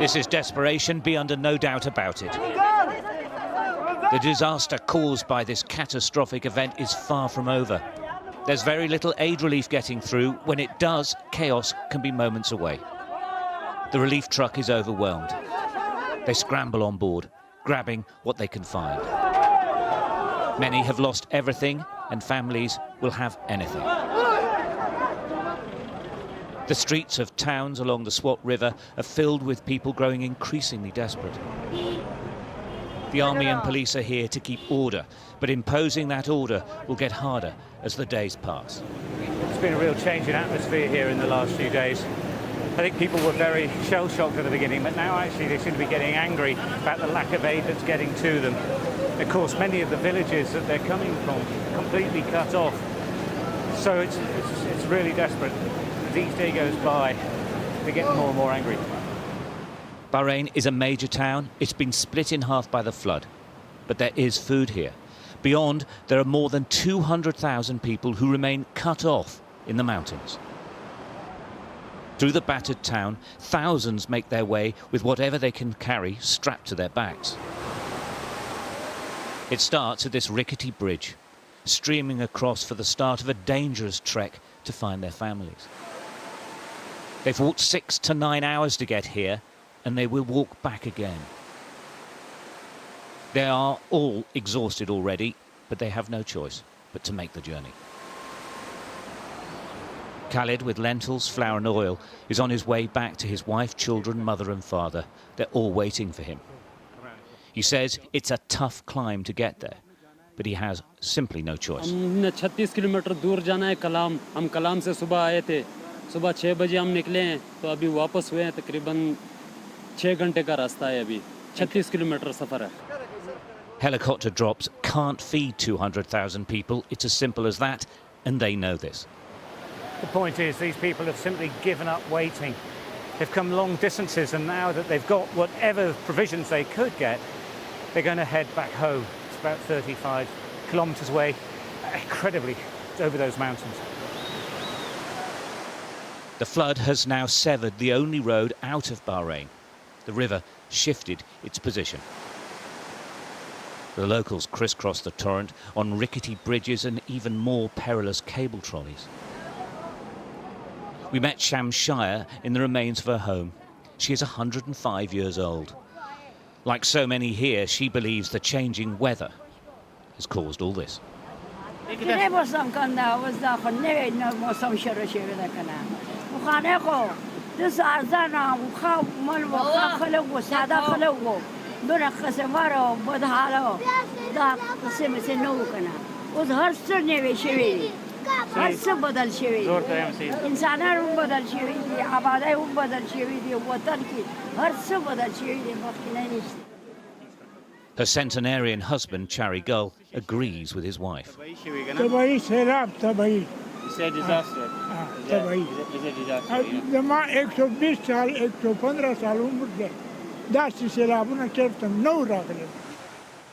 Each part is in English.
This is desperation, be under no doubt about it. The disaster caused by this catastrophic event is far from over. There's very little aid relief getting through. When it does, chaos can be moments away. The relief truck is overwhelmed. They scramble on board, grabbing what they can find. Many have lost everything, and families will have anything. The streets of towns along the Swat River are filled with people growing increasingly desperate. The army and police are here to keep order, but imposing that order will get harder as the days pass. It's been a real change in atmosphere here in the last few days. I think people were very shell-shocked at the beginning, but now actually they seem to be getting angry about the lack of aid that's getting to them. Of course, many of the villages that they're coming from completely cut off. So it's really desperate. As each day goes by, they're getting more and more angry. Bahrain is a major town. It's been split in half by the flood. But there is food here. Beyond, there are more than 200,000 people who remain cut off in the mountains. Through the battered town, thousands make their way with whatever they can carry strapped to their backs. It starts at this rickety bridge, streaming across for the start of a dangerous trek to find their families. They've walked 6 to 9 hours to get here, and they will walk back again. They are all exhausted already, but they have no choice but to make the journey. Khalid, with lentils, flour and oil, is on his way back to his wife, children, mother and father. They're all waiting for him. He says it's a tough climb to get there, but he has simply no choice. 36 kilometre दूर जाना है कलाम. हम कलाम से सुबह आए थे. सुबह 6 बजे हम निकले हैं, तो अभी वापस हुए हैं. तकरीबन 6 घंटे का रास्ता है अभी. 36 किलोमीटर सफर है. Helicopter drops can't feed 200,000 people. It's as simple as that, and they know this. The point is, these people have simply given up waiting. They've come long distances, and now that they've got whatever provisions they could get, they're going to head back home. It's about 35 kilometres away, incredibly, over those mountains. The flood has now severed the only road out of Bahrain. The river shifted its position. The locals crisscross the torrent on rickety bridges and even more perilous cable trolleys. We met Shamshaya in the remains of her home. She is 105 years old. Like so many here, she believes the changing weather has caused all this. Her centenarian husband, Chari Gull, agrees with his wife. It's a disaster. It's a disaster.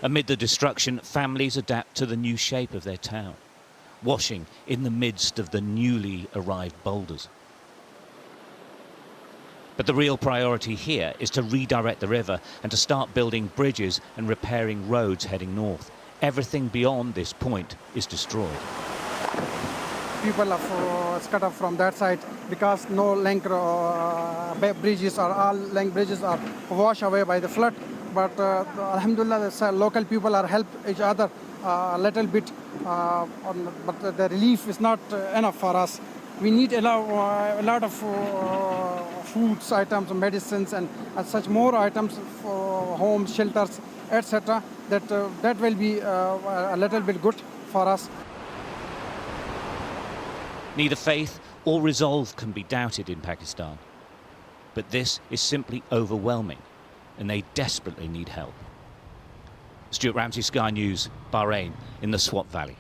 Amid the destruction, families adapt to the new shape of their town, washing in the midst of the newly arrived boulders. But the real priority here is to redirect the river and to start building bridges and repairing roads heading north. Everything beyond this point is destroyed. People are cut off from that side because no length bridges or all length bridges are washed away by the flood. But alhamdulillah, the local people are help each other a little bit, but the relief is not enough for us. We need a lot of foods items, medicines, and such more items for homes, shelters, etc. That will be a little bit good for us. Neither faith or resolve can be doubted in Pakistan. But this is simply overwhelming, and they desperately need help. Stuart Ramsay, Sky News, Bahrain, in the Swat Valley.